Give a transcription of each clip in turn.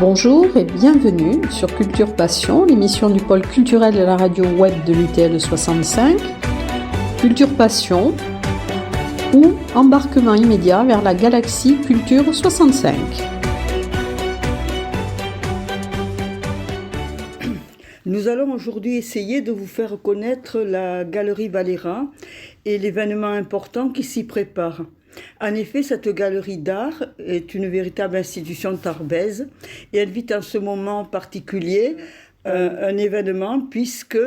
Bonjour et bienvenue sur Culture Passion, l'émission du pôle culturel de la radio web de l'UTL 65. Culture Passion ou embarquement immédiat vers la galaxie Culture 65. Nous allons aujourd'hui essayer de vous faire connaître la Galerie Valera et l'événement important qui s'y prépare. En effet, cette galerie d'art est une véritable institution tarbaise et elle vit en ce moment particulier un événement puisque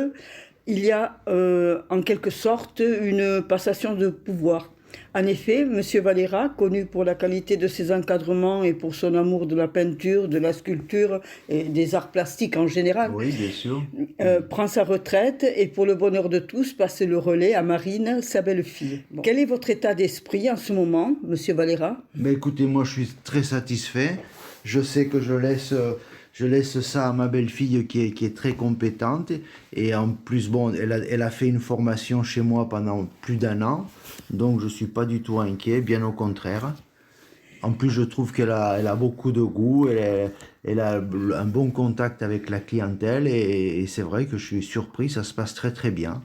il y a en quelque sorte une passation de pouvoir. En effet, M. Valera, connu pour la qualité de ses encadrements et pour son amour de la peinture, de la sculpture et des arts plastiques en général, oui, bien sûr. Prend sa retraite et pour le bonheur de tous, passe le relais à Marine, sa belle-fille. Bon. Quel est votre état d'esprit en ce moment, M. Valera ? Mais écoutez, moi je suis très satisfait. Je sais que je laisse ça à ma belle-fille qui est très compétente. Et en plus, bon, elle a fait une formation chez moi pendant plus d'1 an. Donc je ne suis pas du tout inquiet, bien au contraire. En plus, je trouve qu'elle a beaucoup de goût, elle a un bon contact avec la clientèle et c'est vrai que je suis surpris, ça se passe très très bien.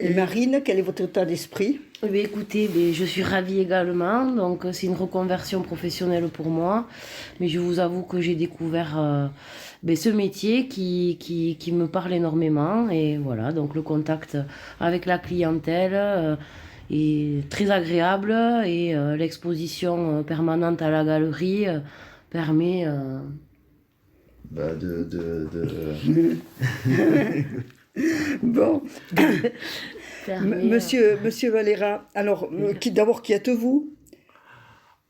Et Marine, quel est votre état d'esprit ? Écoutez, je suis ravie également, donc c'est une reconversion professionnelle pour moi, mais je vous avoue que j'ai découvert ce métier qui me parle énormément et voilà, donc le contact avec la clientèle est très agréable et l'exposition permanente à la galerie permet... Bon, Monsieur Valera, alors d'abord qui êtes-vous ?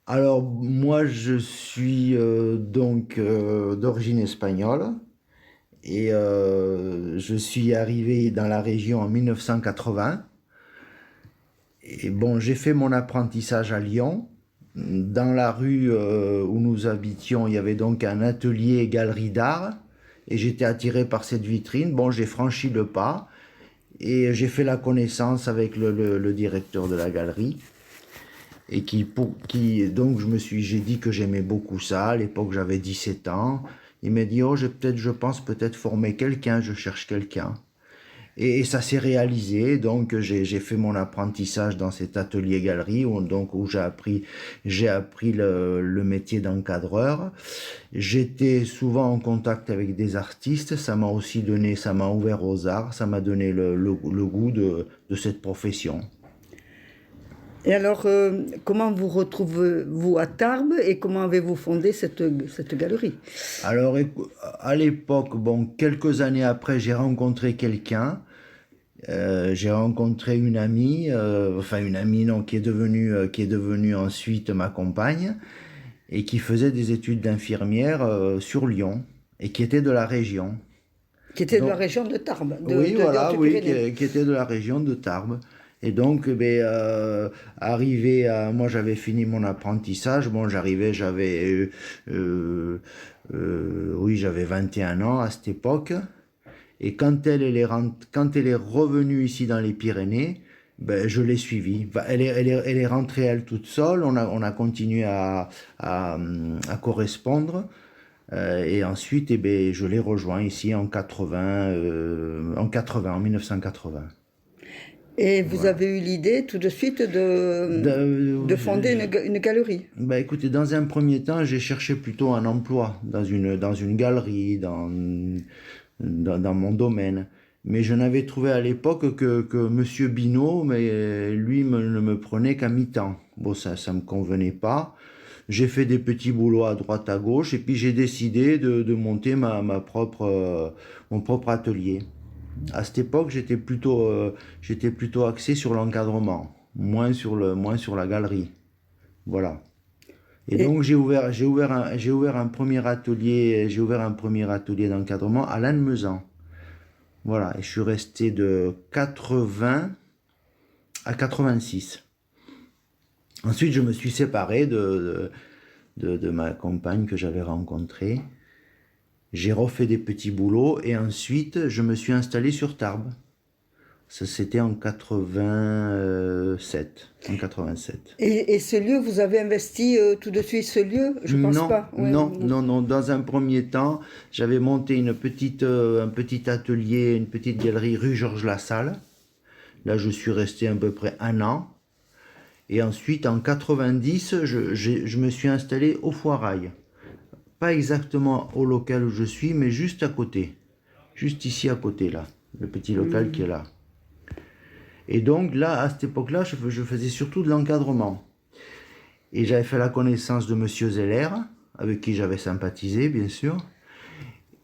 Alors moi je suis d'origine espagnole et je suis arrivé dans la région en 1980. Et bon, j'ai fait mon apprentissage à Lyon. Dans la rue où nous habitions, il y avait donc un atelier galerie d'art. Et j'étais attiré par cette vitrine. Bon, j'ai franchi le pas et j'ai fait la connaissance avec le directeur de la galerie. Et donc j'ai dit que j'aimais beaucoup ça. À l'époque, j'avais 17 ans. Il m'a dit, je pense peut-être former quelqu'un, je cherche quelqu'un. Et ça s'est réalisé, donc j'ai fait mon apprentissage dans cet atelier galerie où j'ai appris le métier d'encadreur. J'étais souvent en contact avec des artistes, ça m'a ouvert aux arts, ça m'a donné le goût de cette profession. Et alors, comment vous retrouvez-vous à Tarbes et comment avez-vous fondé cette galerie ? Alors, à l'époque, quelques années après, j'ai rencontré quelqu'un. J'ai rencontré une amie, qui est devenue ensuite ma compagne et qui faisait des études d'infirmière sur Lyon et qui était de la région. Qui était de la région de Tarbes. Qui était de la région de Tarbes. Et donc, moi j'avais fini mon apprentissage. Bon, j'avais 21 ans à cette époque. Et quand elle est revenue ici dans les Pyrénées, je l'ai suivie. Elle est rentrée elle toute seule. On a continué à correspondre. Et ensuite, je l'ai rejoint ici en 1980. Et vous avez eu l'idée tout de suite de fonder une galerie ? Écoutez, dans un premier temps, j'ai cherché plutôt un emploi dans une galerie, dans mon domaine. Mais je n'avais trouvé à l'époque que Monsieur Binot, mais lui ne me prenait qu'à mi-temps. Bon, ça me convenait pas. J'ai fait des petits boulots à droite à gauche et puis j'ai décidé de monter mon propre atelier. À cette époque, j'étais plutôt axé sur l'encadrement, moins sur la galerie. Voilà. Et donc j'ai ouvert un premier atelier d'encadrement à Lannemezan. Voilà, et je suis resté de 80 à 86. Ensuite, je me suis séparé de ma compagne que j'avais rencontrée. J'ai refait des petits boulots et ensuite, je me suis installé sur Tarbes. Ça, c'était en 87. En 87. Et ce lieu, vous avez investi tout de suite ce lieu? Je pense Non, pas. Ouais, non. Dans un premier temps, j'avais monté un petit atelier, une petite galerie rue Georges Lassalle. Là, je suis resté à peu près 1 an. Et ensuite, en 90, je me suis installé au Foirail. Pas exactement au local où je suis, mais juste à côté. Juste ici à côté, là. Le petit local qui est là. Et donc, là, à cette époque-là, je faisais surtout de l'encadrement. Et j'avais fait la connaissance de Monsieur Zeller, avec qui j'avais sympathisé, bien sûr.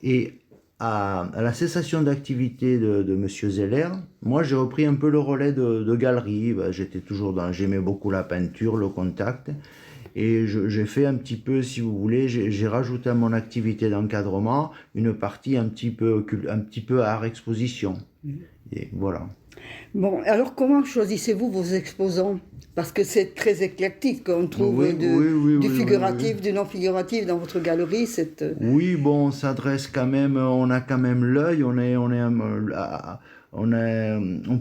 Et à la cessation d'activité de Monsieur Zeller, moi j'ai repris un peu le relais de galerie. J'étais toujours j'aimais beaucoup la peinture, le contact. Et j'ai fait un petit peu, si vous voulez, j'ai rajouté à mon activité d'encadrement une partie un petit peu art exposition. Et voilà. Bon, alors comment choisissez-vous vos exposants? Parce que c'est très éclectique, on trouve Oui, du figuratif, oui. du non figuratif dans votre galerie. Oui, bon, on s'adresse quand même, on a quand même l'œil, on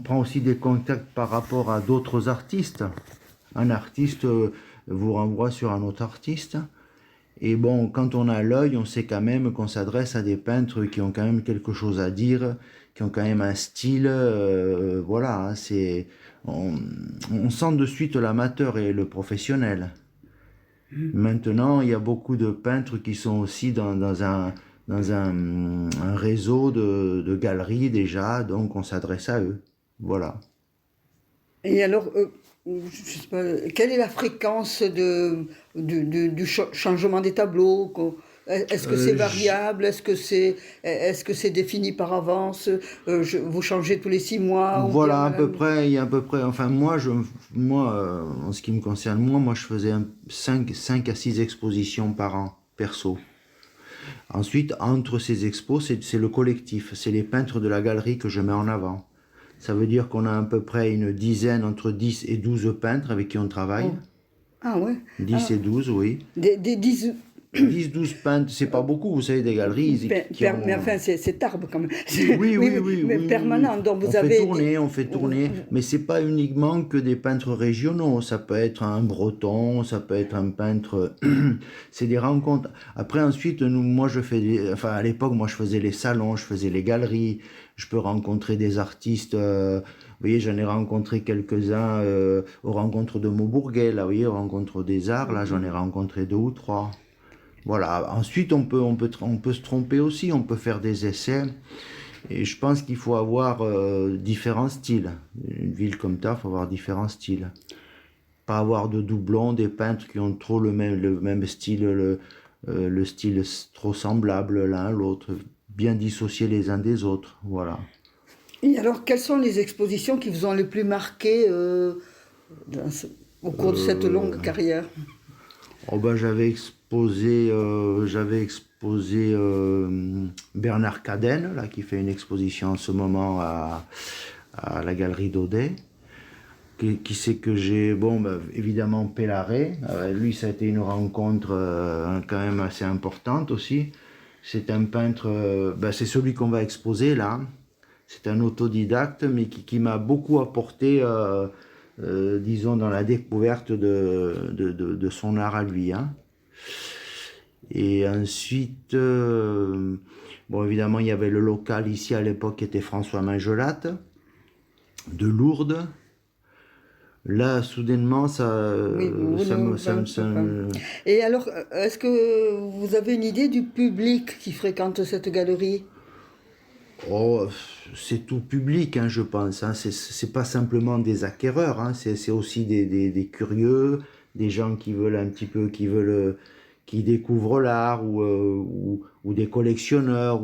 prend aussi des contacts par rapport à d'autres artistes. Un artiste vous renvoie sur un autre artiste. Et bon, quand on a l'œil, on sait quand même qu'on s'adresse à des peintres qui ont quand même quelque chose à dire, qui ont quand même un style, voilà, hein, on sent de suite l'amateur et le professionnel. Maintenant, il y a beaucoup de peintres qui sont aussi dans un réseau de galeries déjà, donc on s'adresse à eux, voilà. Et alors, je sais pas, quelle est la fréquence du changement des tableaux? Est-ce que c'est variable? Est-ce que c'est défini par avance? Vous changez tous les 6 mois? Voilà, à peu près, il y a à peu près, enfin moi, en ce qui me concerne, moi je faisais 5 à 6 expositions par an, perso. Ensuite, entre ces expos, c'est le collectif, c'est les peintres de la galerie que je mets en avant. Ça veut dire qu'on a à peu près une dizaine, entre 10 et 12 peintres avec qui on travaille. Oh. Ah ouais. 10 et 12, oui. Des 10... 10-12 peintres, c'est pas beaucoup, vous savez, des galeries. Mais enfin, c'est arbre quand même. Oui, mais permanent. Donc vous on fait tourner, mais c'est pas uniquement que des peintres régionaux. Ça peut être un breton, ça peut être un peintre. C'est des rencontres. Après, ensuite, moi, à l'époque, moi, je faisais les salons, je faisais les galeries. Je peux rencontrer des artistes. Vous voyez, j'en ai rencontré quelques-uns aux rencontres de Maubourguet, là, vous voyez, aux rencontres des arts, là, j'en ai rencontré 2 ou 3. Voilà. Ensuite, on peut se tromper aussi, on peut faire des essais. Et je pense qu'il faut avoir différents styles. Une ville comme ça, il faut avoir différents styles. Pas avoir de doublons, des peintres qui ont trop le même style, le style trop semblable l'un à l'autre. Bien dissocier les uns des autres. Voilà. Et alors, quelles sont les expositions qui vous ont le plus marqué au cours de cette longue carrière? J'avais exposé Bernard Cadenne, là, qui fait une exposition en ce moment à la galerie d'Audet. Qui c'est que j'ai... évidemment Pellaret. Lui, ça a été une rencontre quand même assez importante aussi. C'est un peintre... c'est celui qu'on va exposer là. C'est un autodidacte, mais qui m'a beaucoup apporté... disons, dans la découverte de son art à lui. Hein. Et ensuite, évidemment, il y avait le local ici à l'époque qui était François Mangelatte, de Lourdes. Là, soudainement, Et alors, est-ce que vous avez une idée du public qui fréquente cette galerie? Oh, c'est tout public, hein, je pense. Hein. C'est pas simplement des acquéreurs, hein. C'est aussi des curieux, des gens qui veulent un petit peu, qui découvrent l'art, ou des collectionneurs,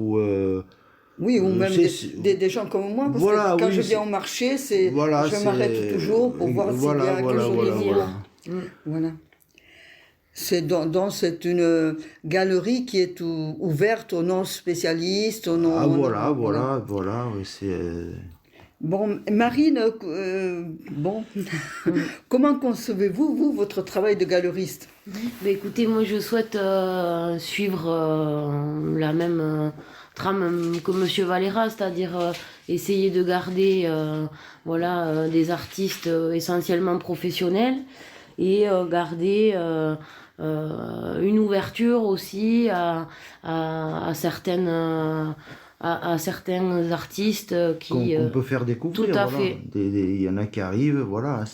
oui, ou même des gens comme moi, parce que quand je viens au marché, je m'arrête toujours pour voir s'il y a quelque chose à dire. Voilà. C'est une galerie qui est ouverte aux non-spécialistes, aux non... voilà, oui, c'est... Bon, Marine, comment concevez-vous, vous, votre travail de galeriste? Écoutez, moi je souhaite suivre la même trame que Monsieur Valera, c'est-à-dire essayer de garder des artistes essentiellement professionnels et garder une ouverture aussi à certains artistes qui... Qu'on peut faire découvrir. Tout à voilà. fait. Il y en a qui arrivent, voilà.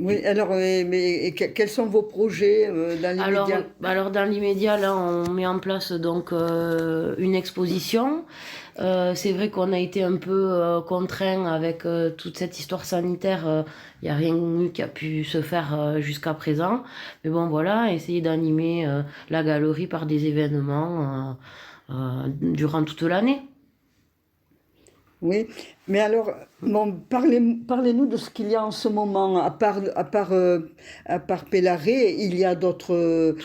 Oui, alors, mais quels sont vos projets dans l'immédiat? Alors dans l'immédiat, là, on met en place donc une exposition. C'est vrai qu'on a été un peu contraint avec toute cette histoire sanitaire. Il n'y a rien eu qui a pu se faire jusqu'à présent. Mais bon, voilà, essayer d'animer la galerie par des événements durant toute l'année. Oui, mais alors, bon, parlez-nous de ce qu'il y a en ce moment. À part Pellaré, il y a d'autres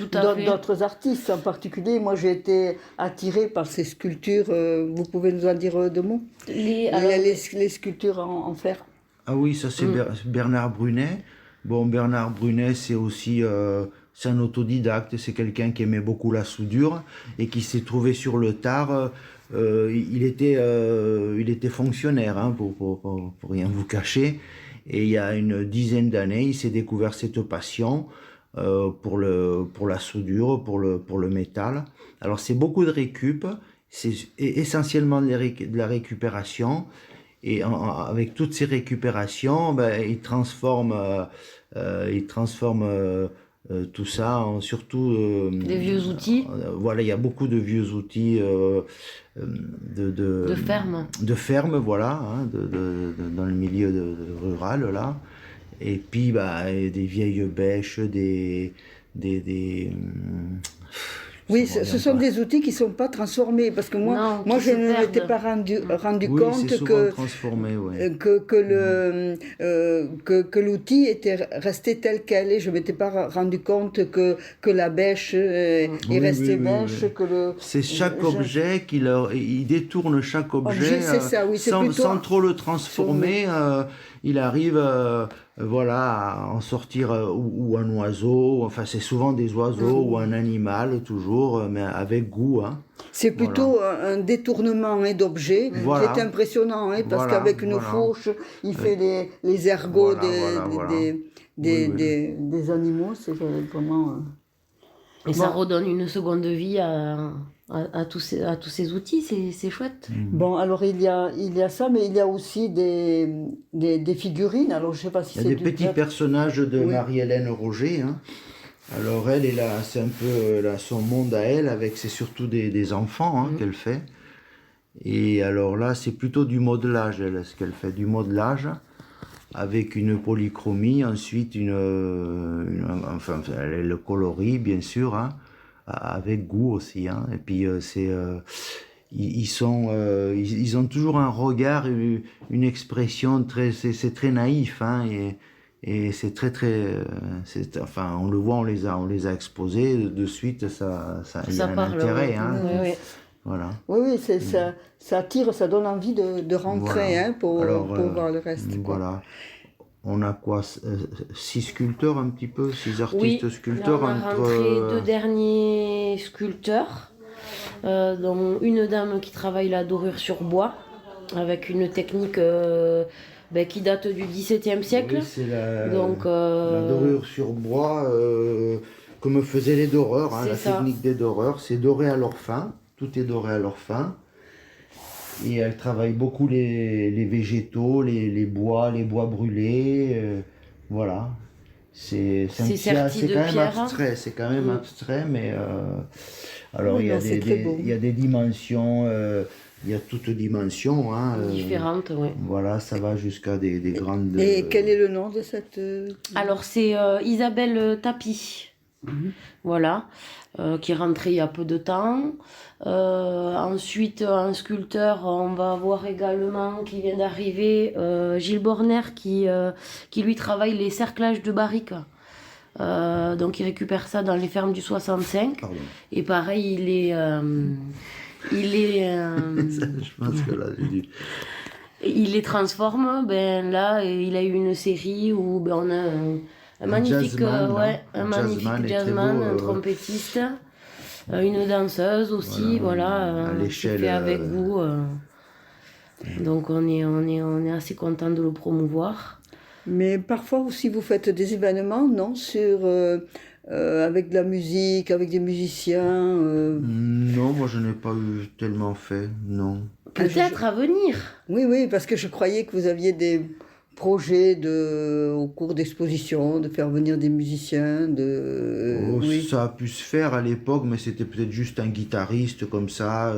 artistes en particulier. Moi, j'ai été attirée par ces sculptures. Vous pouvez nous en dire deux mots? Les sculptures en fer. Ah oui, ça c'est Bernard Brunet. Bon, Bernard Brunet, c'est aussi c'est un autodidacte. C'est quelqu'un qui aimait beaucoup la soudure et qui s'est trouvé sur le tard. Il était fonctionnaire, hein, pour rien vous cacher. Et il y a une dizaine d'années, il s'est découvert cette passion pour la soudure, pour le métal. Alors c'est beaucoup de récup, c'est essentiellement de la récupération. Et avec toutes ces récupérations, il transforme tout ça en surtout des vieux outils. Voilà, il y a beaucoup de vieux outils de ferme. De ferme, voilà, hein, dans le milieu rural là. Et puis des vieilles bêches, oui, ce sont des outils qui ne sont pas transformés, parce que moi je ne m'étais pas rendu compte que l'outil était resté tel quel, et je ne m'étais pas rendu compte que la bêche est restée bêche. C'est chaque objet, il détourne chaque objet sans trop le transformer. Il arrive à en sortir ou un oiseau, enfin c'est souvent des oiseaux ou un animal toujours, mais avec goût. Hein. C'est plutôt un détournement d'objets qui est impressionnant, parce qu'avec une fourche, il fait les ergots des animaux, c'est vraiment... Et ça redonne une seconde vie à tous ces outils, c'est chouette. Bon, alors il y a ça, mais il y a aussi des figurines. Alors je sais pas si il y a des petits personnages de Marie-Hélène Roger. Hein. Alors elle est là, c'est un peu son monde à elle, c'est surtout des enfants qu'elle fait. Et alors là, c'est plutôt du modelage, ce qu'elle fait, du modelage avec une polychromie, ensuite elle le coloris bien sûr, hein, avec goût aussi, hein. Et puis ils ont toujours un regard, une expression c'est très naïf, hein, et c'est très on le voit, on les a exposés de suite, ça il y a un intérêt, hein. Oui. Voilà. Oui, ça attire, ça donne envie de rentrer, hein, pour voir le reste. Voilà. On a quoi, 6 sculpteurs un petit peu, 6 artistes sculpteurs. Là, on a rentré 2 derniers sculpteurs, dont une dame qui travaille la dorure sur bois, avec une technique qui date du XVIIe siècle. Oui, c'est la dorure sur bois, comme faisaient les doreurs, hein, technique des doreurs. C'est doré à leur fin, tout est doré à leur fin. Et elle travaille beaucoup les végétaux, les bois brûlés, voilà. C'est quand même abstrait, abstrait, mais alors il y a des dimensions, il y a toutes dimensions, hein, différentes, oui. Voilà, ça va jusqu'à des grandes. Et quel est le nom de cette Alors c'est Isabelle Tapie. Voilà, qui est rentrée il y a peu de temps. Ensuite, un sculpteur, on va voir également, qui vient d'arriver, Gilles Borner, qui lui travaille les cerclages de barriques. Donc il récupère ça dans les fermes du 65. Pardon. Et pareil, Je pense que là, j'ai dû... Il les transforme. Là, il a eu une série où on a un magnifique jazzman, un trompettiste, une danseuse aussi, voilà, à qui l'échelle, fait avec vous. Donc on est assez content de le promouvoir. Mais parfois aussi, vous faites des événements, non? Avec de la musique, avec des musiciens. Non, moi je n'ai pas eu tellement fait, non. Peut-être à venir. Oui, oui, parce que je croyais que vous aviez des projets au cours d'expositions, de faire venir des musiciens, Oh, oui. ça a pu se faire à l'époque, mais c'était peut-être juste un guitariste comme ça. Ah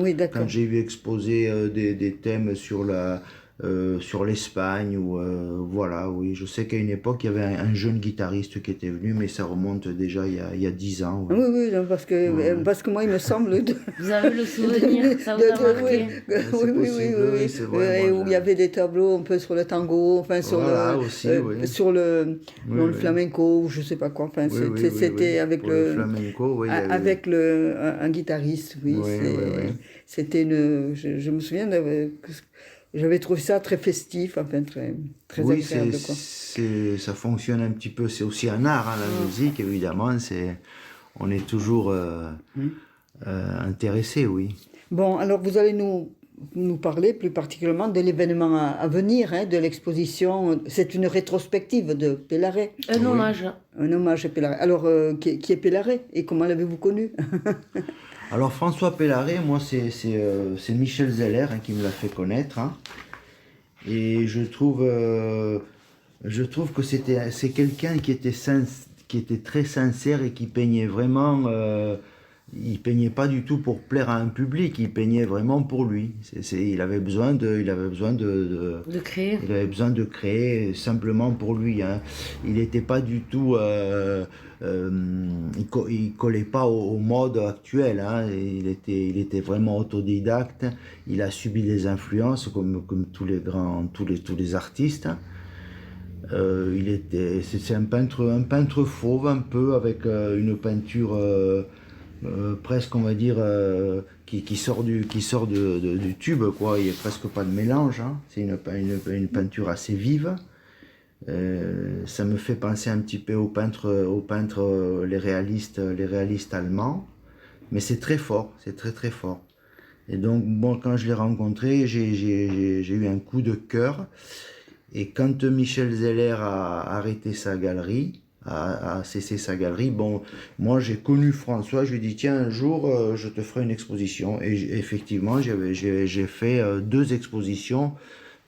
oui, Quand d'accord. j'ai eu exposé des thèmes sur l'Espagne, ou voilà, oui. Je sais qu'à une époque, il y avait un jeune guitariste qui était venu, mais ça remonte déjà il y a 10 ans. Ah Oui. oui, oui, non, Ouais. parce que moi, il me semble Vous avez le souvenir, ça vous a marqué. oui, C'est oui, oui, oui, possible, oui, oui, oui. c'est vrai. Et Moi, où il y avait des tableaux un peu sur le tango, enfin Voilà, aussi, oui. sur Oui, dans le oui. flamenco, ou je sais pas quoi. Enfin, Oui, oui, oui, c'était oui. avec Pour le flamenco, oui, il y avait... avec un guitariste, oui. Oui, oui, oui. C'était je me souviens que j'avais trouvé ça très festif, enfin très, très Oui, agréable, quoi. ça fonctionne un petit peu. C'est aussi un art, hein, la musique, évidemment. On est toujours intéressé, oui. Bon, alors vous allez nous parler plus particulièrement de l'événement à venir, hein, de l'exposition. C'est une rétrospective de Pellaret, Un hommage. un hommage à Pellaret. Alors, qui est Pellaret et comment l'avez-vous connu? Alors, François Pellaret, moi, c'est Michel Zeller, hein, qui me l'a fait connaître, hein. Et je trouve que c'est quelqu'un qui était très sincère et qui peignait vraiment. Il peignait pas du tout pour plaire à un public, il peignait vraiment pour lui. Il avait besoin de Créer. il avait besoin de créer simplement pour lui, hein. Il n'était pas du tout, il collait pas au mode actuel, hein. Il était vraiment autodidacte. Il a subi des influences comme tous les artistes. C'est un peintre fauve un peu, avec une peinture presque, on va dire, qui sort du tube, quoi. Il n'y a presque pas de mélange, hein. C'est une peinture assez vive. Ça me fait penser un petit peu aux peintres, les réalistes allemands, mais c'est très fort, c'est très très fort. Et donc, bon, quand je l'ai rencontré, j'ai eu un coup de cœur. Et quand Michel Zeller a arrêté sa galerie, a cessé sa galerie, bon, moi j'ai connu François, je lui ai dit, tiens, un jour je te ferai une exposition. Et effectivement, j'ai fait 2 expositions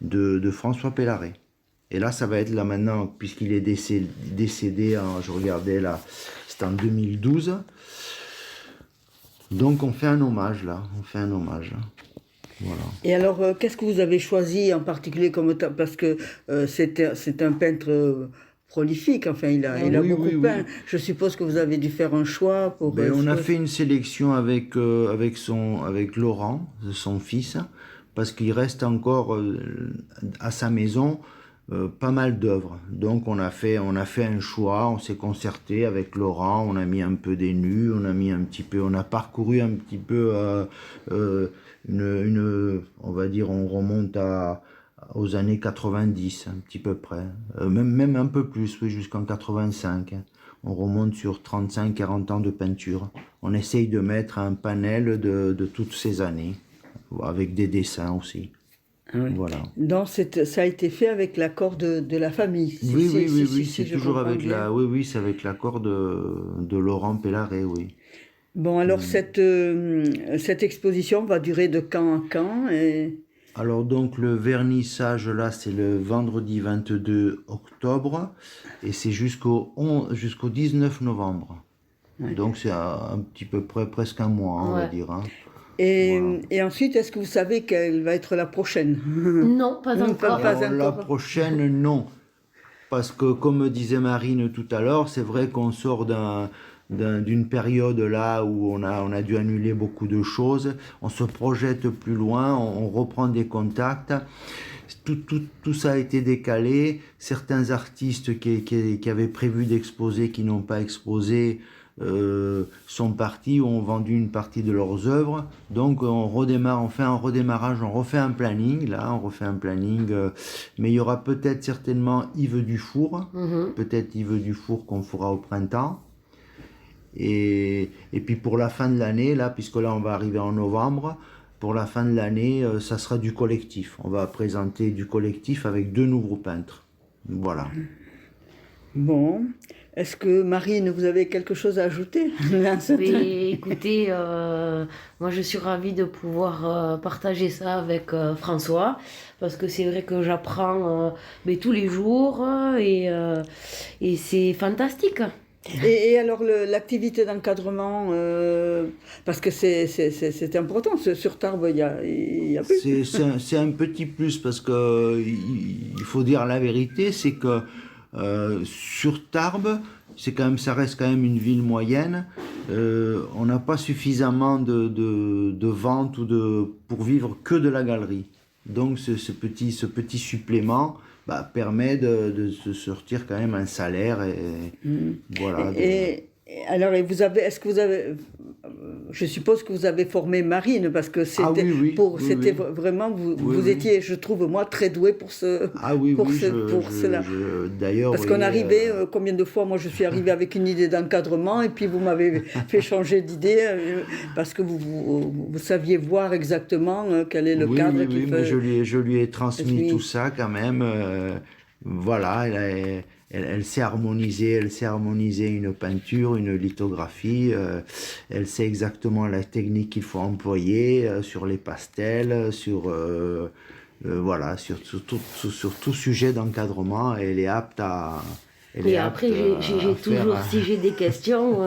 de François Pellaret. Et là, ça va être là maintenant, puisqu'il est décédé, je regardais là, c'était en 2012. Donc on fait un hommage là, Voilà. Et alors, qu'est-ce que vous avez choisi en particulier parce que c'est un peintre prolifique, enfin, il a Oui, beaucoup oui, peint. oui. Je suppose que vous avez dû faire un choix pour... On a fait une sélection avec Laurent, son fils, parce qu'il reste encore à sa maison pas mal d'œuvres. Donc on a fait un choix, on s'est concerté avec Laurent, on a mis un peu des nus, on a parcouru un petit peu on va dire, on remonte aux années 90, un petit peu près, même un peu plus, oui, jusqu'en 85. On remonte sur 35-40 ans de peinture. On essaye de mettre un panel de toutes ces années, avec des dessins aussi. Oui. Voilà. Donc ça a été fait avec l'accord de la famille. Oui, c'est je toujours comprends avec bien. c'est avec l'accord de Laurent Pellaret, oui. Bon, alors cette exposition va durer de quand à quand Alors donc le vernissage là, c'est le vendredi 22 octobre et c'est jusqu'au 19 novembre. Ouais. Donc c'est un petit peu près, presque un mois, on va dire, hein. Voilà. Et ensuite, est-ce que vous savez quelle va être la prochaine? Non, pas Non, encore. pas Alors, la encore. prochaine, non. Parce que, comme disait Marine tout à l'heure, c'est vrai qu'on sort d'une période là où on a dû annuler beaucoup de choses. On se projette plus loin, on reprend des contacts. Tout ça a été décalé. Certains artistes qui avaient prévu d'exposer, qui n'ont pas exposé, sont partis ou ont vendu une partie de leurs œuvres. Donc on fait un redémarrage, on refait un planning, mais il y aura certainement Yves Dufour, qu'on fera au printemps. Et puis pour la fin de l'année, là, puisque là on va arriver en novembre, pour la fin de l'année, ça sera du collectif. On va présenter du collectif avec 2 nouveaux peintres. Voilà. Bon, est-ce que Marine, vous avez quelque chose à ajouter à cette- Mais écoutez, moi je suis ravie de pouvoir partager ça avec François, parce que c'est vrai que j'apprends mais tous les jours et c'est fantastique. Et alors l'activité d'encadrement, parce que c'est important, sur Tarbes il y a plus. C'est un petit plus parce que il faut dire la vérité, c'est que sur Tarbes, ça reste quand même une ville moyenne. On n'a pas suffisamment de ventes pour vivre que de la galerie. Donc ce petit supplément permet de se sortir quand même un salaire voilà. Et alors, est-ce que vous avez, je suppose que vous avez formé Marine, parce que c'était oui, c'était oui. vraiment, vous Oui. étiez, je trouve, moi, très doué pour cela. D'ailleurs, Parce qu'on arrivait, combien de fois, moi je suis arrivée avec une idée d'encadrement, et puis vous m'avez fait changer d'idée, parce que vous saviez voir exactement quel est le cadre qui mais fait... je lui ai transmis Oui. tout ça quand même. Voilà, elle sait harmoniser une peinture, une lithographie. Elle sait exactement la technique qu'il faut employer sur les pastels, voilà, sur tout sujet d'encadrement. Elle est apte à. Et après, j'ai toujours, si j'ai des questions,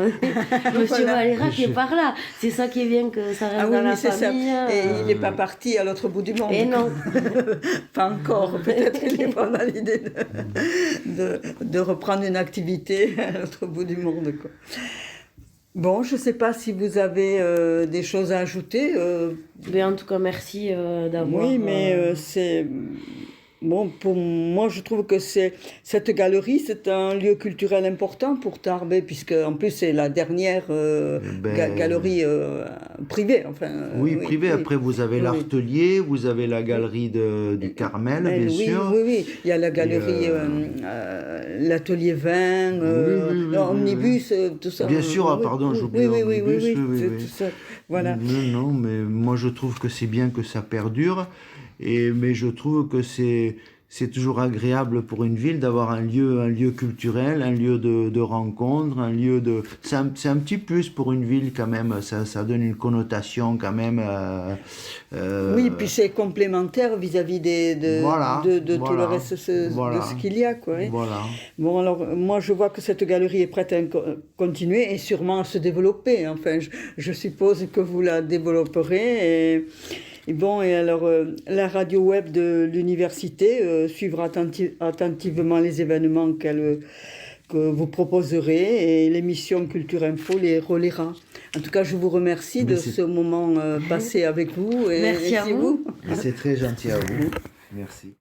Monsieur Valera qui est par là. C'est ça qui est bien, que ça reste Ah oui, dans la oui, c'est ça. famille. Et il n'est pas parti à l'autre bout du monde. Et non. Pas encore. Peut-être qu'il n'est pas dans l'idée de reprendre une activité à l'autre bout du monde, quoi. Bon, je ne sais pas si vous avez des choses à ajouter. Mais en tout cas, merci d'avoir... Oui, mais c'est... Bon, pour moi, je trouve que cette galerie, c'est un lieu culturel important pour Tarbes, puisque en plus, c'est la dernière galerie privée. Enfin, oui, privée. oui. Après, vous avez l'Artelier, vous avez la galerie du Carmel, bien sûr. Oui. Il y a la galerie, l'Atelier 20, Omnibus, tout ça. Bien sûr, pardon, j'oublie Omnibus. Oui. Tout ça. Voilà. Non, mais moi, je trouve que c'est bien que ça perdure. Mais je trouve que c'est toujours agréable pour une ville d'avoir un lieu culturel, un lieu de rencontre, c'est un petit plus pour une ville quand même, ça donne une connotation quand même. Oui, puis c'est complémentaire vis-à-vis de tout le reste de ce qu'il y a, quoi. Hein. Voilà. Bon, alors, moi, je vois que cette galerie est prête à continuer et sûrement à se développer. Enfin, je suppose que vous la développerez et bon, et alors, la radio web de l'université suivra attentivement les événements que vous proposerez et l'émission Culture Info les relaiera. En tout cas, je vous remercie de ce moment passé avec vous. Merci à vous. C'est très gentil à vous. Merci.